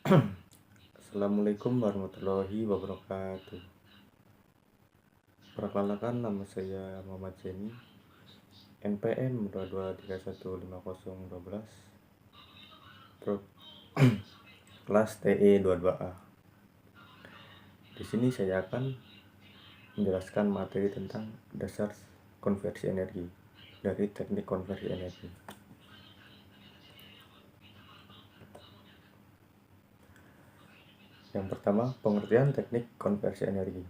Assalamualaikum warahmatullahi wabarakatuh. Perkenalkan, nama saya Muhammad Zeni, NPM 22315012, kelas TE 22A. Di sini saya akan menjelaskan materi tentang dasar konversi energi dari teknik konversi energi. Yang pertama, pengertian teknik konversi energi.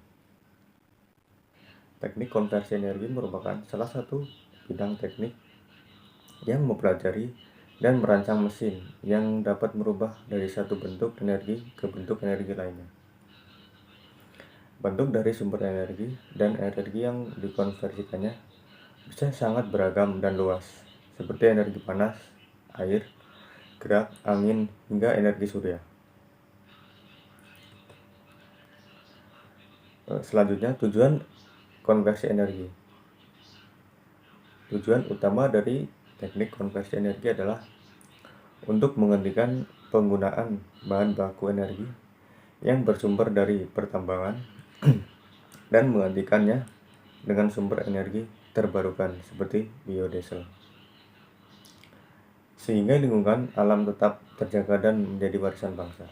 Teknik konversi energi merupakan salah satu bidang teknik yang mempelajari dan merancang mesin yang dapat merubah dari satu bentuk energi ke bentuk energi lainnya. Bentuk dari sumber energi dan energi yang dikonversikannya bisa sangat beragam dan luas, seperti energi panas, air, gerak, angin, hingga energi surya. Selanjutnya, tujuan konversi energi. Tujuan utama dari teknik konversi energi adalah untuk menghentikan penggunaan bahan baku energi yang bersumber dari pertambangan dan menggantikannya dengan sumber energi terbarukan seperti biodiesel, sehingga lingkungan alam tetap terjaga dan menjadi warisan bangsa.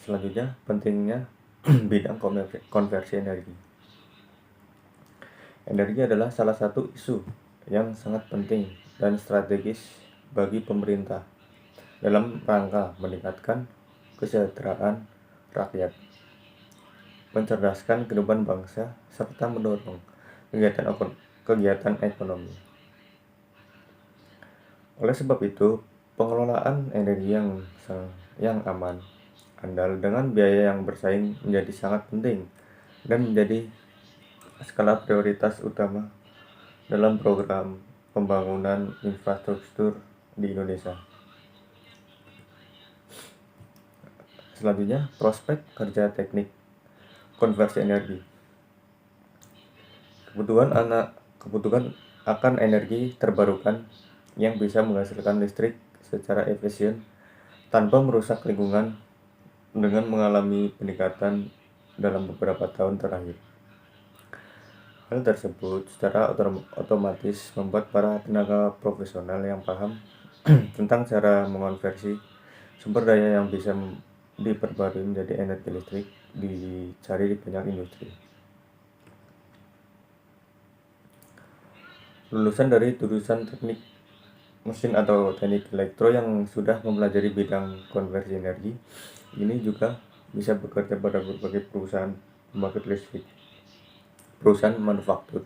Selanjutnya, pentingnya bidang konversi energi. Energi adalah salah satu isu yang sangat penting dan strategis bagi pemerintah dalam rangka meningkatkan kesejahteraan rakyat, mencerdaskan kehidupan bangsa, serta mendorong kegiatan ekonomi. Oleh sebab itu, pengelolaan energi yang aman, andal, dengan biaya yang bersaing menjadi sangat penting dan menjadi skala prioritas utama dalam program pembangunan infrastruktur di Indonesia. Selanjutnya, prospek kerja teknik konversi energi. Kebutuhan akan energi terbarukan yang bisa menghasilkan listrik secara efisien tanpa merusak lingkungan dengan mengalami peningkatan dalam beberapa tahun terakhir. Hal tersebut secara otomatis membuat para tenaga profesional yang paham tentang cara mengonversi sumber daya yang bisa diperbarui menjadi energi listrik dicari di banyak industri. Lulusan dari jurusan teknik mesin atau teknik elektro yang sudah mempelajari bidang konversi energi ini juga bisa bekerja pada berbagai perusahaan pembangkit listrik, perusahaan manufaktur,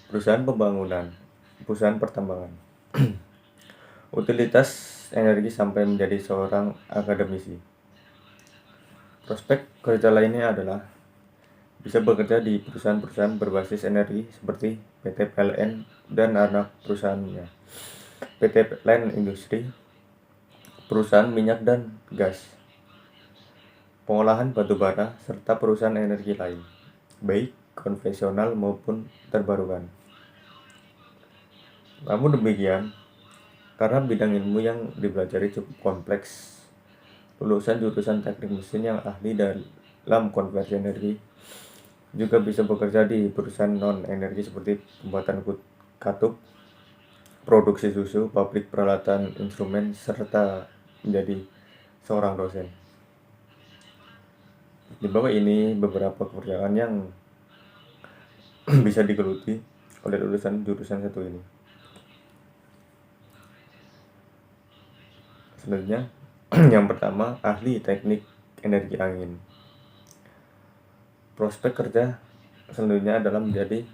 perusahaan pembangunan, perusahaan pertambangan, utilitas energi, sampai menjadi seorang akademisi. Prospek kerja lainnya adalah bisa bekerja di perusahaan-perusahaan berbasis energi seperti PT PLN dan anak perusahaannya, PT PLN Industri, perusahaan minyak dan gas, pengolahan batu bara, serta perusahaan energi lain, baik konvensional maupun terbarukan. Namun demikian, karena bidang ilmu yang dipelajari cukup kompleks, lulusan jurusan teknik mesin yang ahli dalam konversi energi juga bisa bekerja di perusahaan non-energi seperti pembuatan katup, produksi susu, pabrik peralatan instrumen, serta menjadi seorang dosen. Di bawah ini beberapa pekerjaan yang bisa digeluti oleh lulusan jurusan satu ini. Selanjutnya, yang pertama, ahli teknik energi angin. Prospek kerja selanjutnya adalah menjadi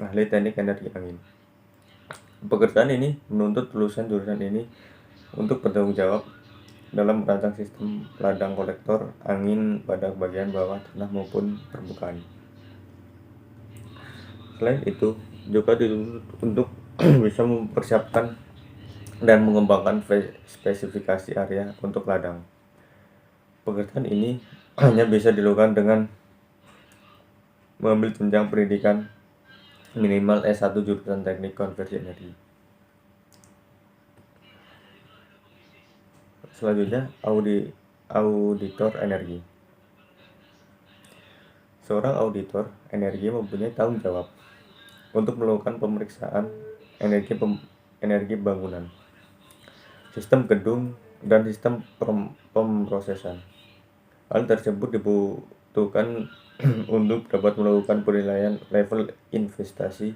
ahli teknik energi angin. Pekerjaan ini menuntut lulusan jurusan ini untuk bertanggung jawab dalam merancang sistem ladang kolektor angin pada bagian bawah tanah maupun permukaan. Selain itu, juga dituntut untuk bisa mempersiapkan dan mengembangkan spesifikasi area untuk ladang. Pekerjaan ini hanya bisa dilakukan dengan mengambil jenjang pendidikan minimal S1 jurusan teknik konversi energi. Selanjutnya, auditor energi. Seorang auditor energi mempunyai tanggung jawab untuk melakukan pemeriksaan energi bangunan, sistem gedung, dan sistem pemrosesan. Hal tersebut dibutuhkan untuk dapat melakukan penilaian level investasi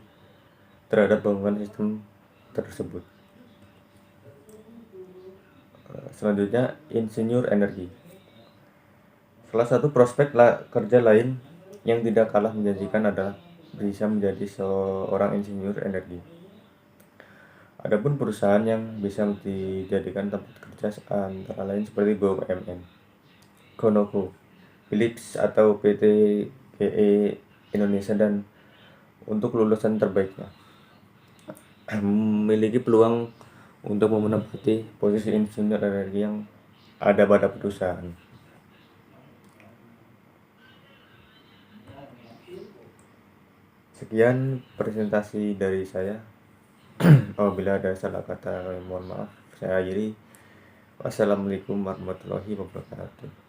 terhadap bangunan sistem tersebut. Selanjutnya, insinyur energi. Salah satu prospek kerja lain yang tidak kalah menjanjikan adalah bisa menjadi seorang insinyur energi. Adapun perusahaan yang bisa dijadikan tempat kerja antara lain seperti BUMN, Conoco, Philips atau PT GE Indonesia, dan untuk lulusan terbaiknya memiliki peluang untuk menempati posisi insinyur energi yang ada pada perusahaan. Sekian presentasi dari saya. Apabila ada salah kata, mohon maaf. Saya akhiri. Wassalamualaikum warahmatullahi wabarakatuh.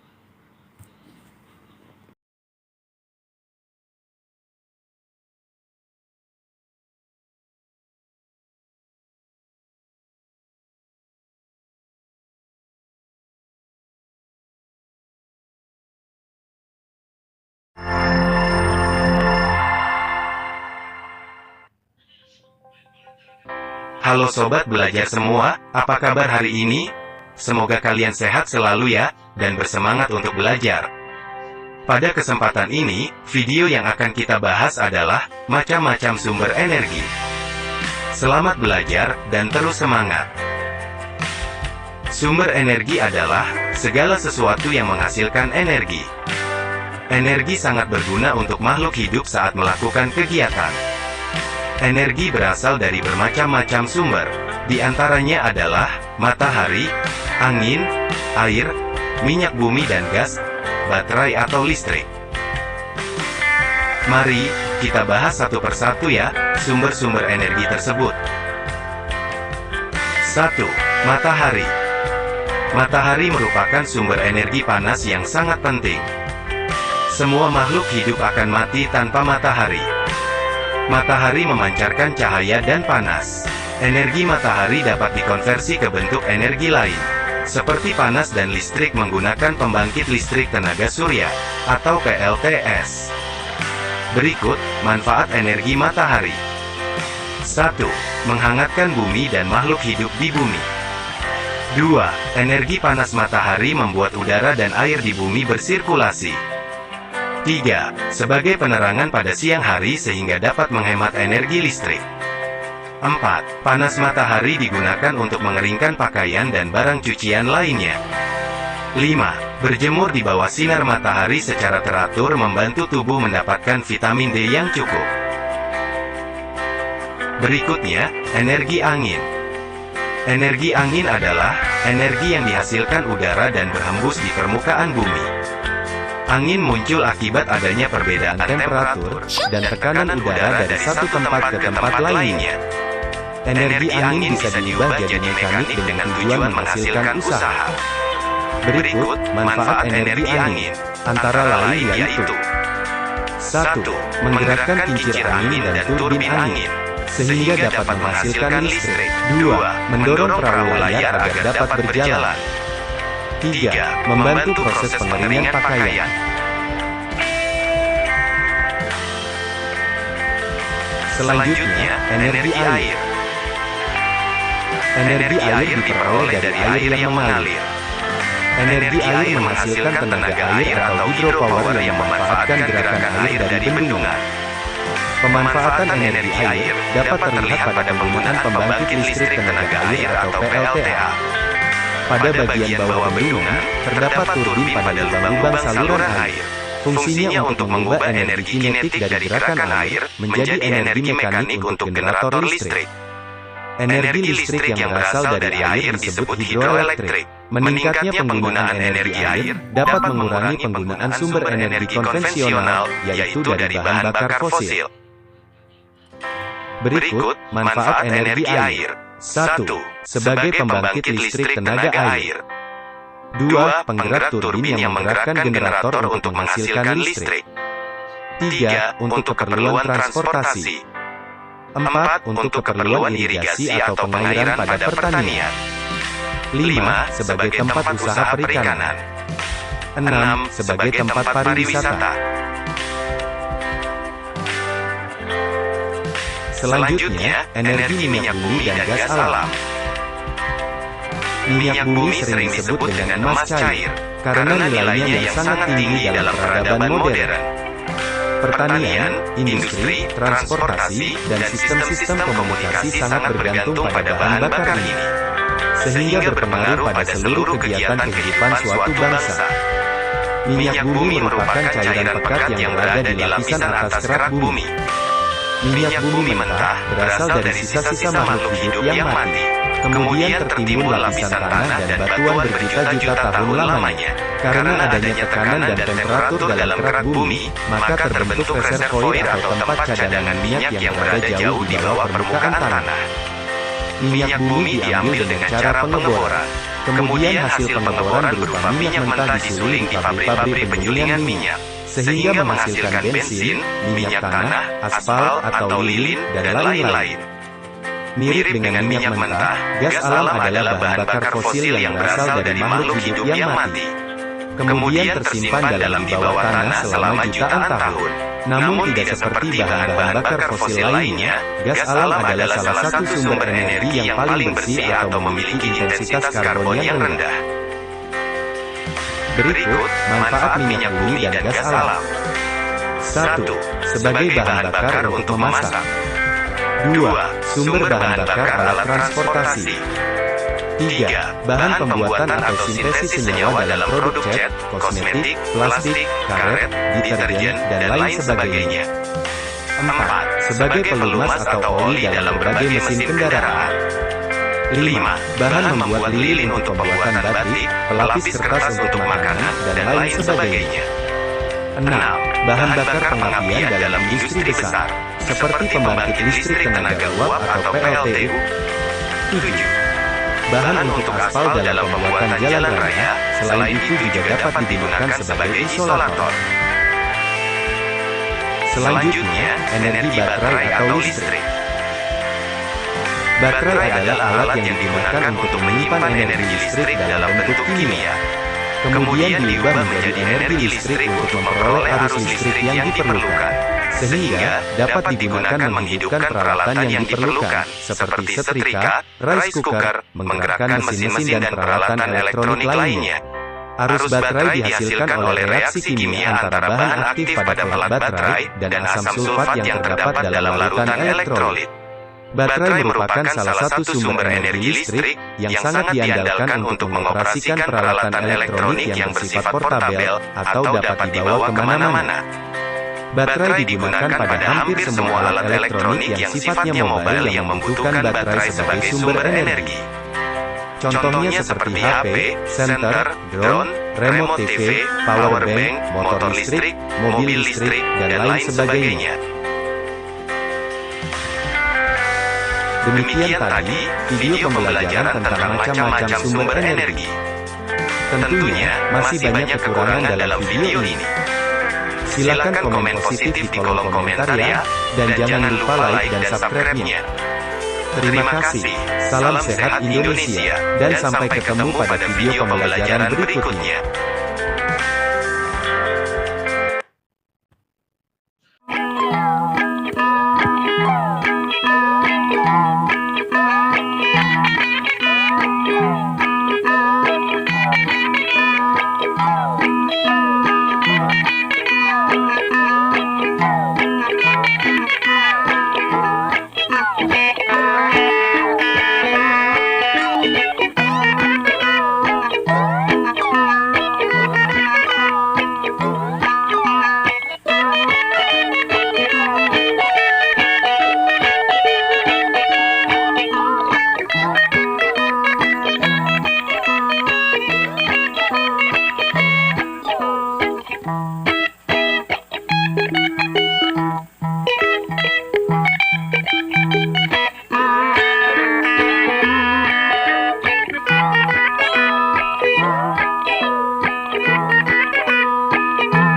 Halo sobat belajar semua, apa kabar hari ini? Semoga kalian sehat selalu ya, dan bersemangat untuk belajar. Pada kesempatan ini, video yang akan kita bahas adalah macam-macam sumber energi. Selamat belajar, dan terus semangat. Sumber energi adalah segala sesuatu yang menghasilkan energi. Energi sangat berguna untuk makhluk hidup saat melakukan kegiatan. Energi berasal dari bermacam-macam sumber, di antaranya adalah matahari, angin, air, minyak bumi dan gas, baterai atau listrik. Mari, kita bahas satu persatu ya, sumber-sumber energi tersebut. 1. Matahari. Matahari merupakan sumber energi panas yang sangat penting. Semua makhluk hidup akan mati tanpa matahari. Matahari memancarkan cahaya dan panas. Energi matahari dapat dikonversi ke bentuk energi lain, seperti panas dan listrik menggunakan pembangkit listrik tenaga surya, atau PLTS. Berikut, manfaat energi matahari. 1. Menghangatkan bumi dan makhluk hidup di bumi. 2. Energi panas matahari membuat udara dan air di bumi bersirkulasi. 3. Sebagai penerangan pada siang hari sehingga dapat menghemat energi listrik. 4. Panas matahari digunakan untuk mengeringkan pakaian dan barang cucian lainnya. 5. Berjemur di bawah sinar matahari secara teratur membantu tubuh mendapatkan vitamin D yang cukup. Berikutnya, energi angin. Energi angin adalah energi yang dihasilkan udara dan berhembus di permukaan bumi. Angin muncul akibat adanya perbedaan temperatur dan tekanan udara dari satu tempat ke tempat lainnya. Energi angin bisa diubah jadi mekanik dengan tujuan menghasilkan usaha. Berikut, manfaat energi angin, antara lain yaitu 1. Menggerakkan kincir angin dan turbin angin, sehingga dapat menghasilkan listrik. 2. Mendorong perahu layar agar dapat berjalan. 3. Membantu proses pengeringan pakaian. Selanjutnya, energi air. Energi air diperoleh dari air yang mengalir. Energi air menghasilkan tenaga air atau hidropower yang memanfaatkan gerakan air dari bendungan. Pemanfaatan energi air dapat terlihat pada penggunaan pembangkit listrik tenaga air atau PLTA. Pada bagian bawah bendungan, terdapat turbin pada lubang-lubang saluran air. Fungsinya untuk mengubah energi kinetik dari gerakan air menjadi energi mekanik untuk generator listrik. Energi listrik yang berasal dari air disebut hidroelektrik. Meningkatnya penggunaan energi air dapat mengurangi penggunaan sumber energi konvensional, yaitu dari bahan bakar fosil. Berikut, manfaat energi air. 1. Sebagai pembangkit listrik tenaga air. 2. Penggerak turbin yang menggerakkan generator untuk menghasilkan listrik. 3. Untuk keperluan transportasi. 4. Untuk keperluan irigasi atau pengairan pada pertanian. 5. Sebagai tempat usaha perikanan. 6. Sebagai tempat pariwisata. Selanjutnya, energi minyak bumi dan gas alam. Minyak bumi sering disebut dengan emas cair, karena nilainya yang sangat tinggi dalam peradaban modern. Pertanian, industri, transportasi, dan sistem-sistem komunikasi sangat bergantung pada bahan bakar ini, sehingga berpengaruh pada seluruh kegiatan kehidupan suatu bangsa. Minyak bumi merupakan cairan pekat yang berada di lapisan atas kerak bumi. Minyak bumi mentah berasal dari sisa-sisa makhluk hidup yang mati, kemudian tertimbun lapisan tanah dan batuan berjuta-juta tahun lamanya. Karena adanya tekanan dan temperatur dalam kerak bumi, maka terbentuk reservoir atau tempat cadangan minyak yang berada jauh di bawah permukaan tanah. Minyak bumi diambil dengan cara pengeboran. Kemudian hasil pengeboran berupa minyak mentah disuling di pabrik-pabrik penyulingan minyak, sehingga menghasilkan bensin, minyak tanah, aspal atau lilin, dan lain-lain. Mirip dengan minyak mentah, gas alam adalah bahan bakar fosil yang berasal dari makhluk hidup yang mati, kemudian tersimpan dalam di bawah tanah selama jutaan tahun. Namun tidak seperti bahan-bahan bakar fosil lainnya, gas alam adalah salah satu sumber energi yang paling bersih atau memiliki intensitas karbon yang rendah. Berikut, manfaat minyak bumi dan gas alam. 1. Sebagai bahan bakar untuk memasak. 2. Sumber bahan bakar alat transportasi. 3. Bahan pembuatan atau sintesis senyawa dalam produk cat, kosmetik, plastik, karet, deterjen, dan lain sebagainya. 4. Sebagai pelumas atau oli dalam berbagai mesin kendaraan. 5. Bahan membuat lilin untuk pembuatan batik, pelapis kertas untuk makanan, dan lain sebagainya. 6. Bahan bakar pengapian dalam industri besar, seperti pembangkit listrik tenaga uap atau PLTU. 7. Bahan untuk aspal dalam pembuatan jalan raya, selain itu juga dapat digunakan sebagai isolator. Selanjutnya, energi baterai atau listrik. Baterai adalah alat yang digunakan untuk menyimpan energi listrik dalam bentuk kimia, kemudian diubah menjadi energi listrik untuk memperoleh arus listrik yang diperlukan, sehingga dapat digunakan menghidupkan peralatan yang diperlukan, seperti setrika, rice cooker, menggerakkan mesin-mesin dan peralatan elektronik lainnya. Arus baterai dihasilkan oleh reaksi kimia antara bahan aktif pada pelat baterai dan asam sulfat yang terdapat dalam larutan elektrolit. Baterai merupakan salah satu sumber energi listrik yang sangat diandalkan untuk mengoperasikan peralatan elektronik yang bersifat portabel atau dapat dibawa kemana-mana. Baterai digunakan pada hampir semua alat elektronik yang sifatnya mobile yang membutuhkan baterai sebagai sumber energi. Contohnya seperti HP, senter, drone, remote TV, power bank, motor listrik, mobil listrik, dan lain sebagainya. Demikian tadi video pembelajaran tentang macam-macam sumber energi. Tentunya masih banyak kekurangan dalam video ini. Silakan komen positif di kolom komentar ya, dan jangan lupa like dan subscribe-nya. Terima kasih, salam sehat Indonesia, dan sampai ketemu pada video pembelajaran berikutnya.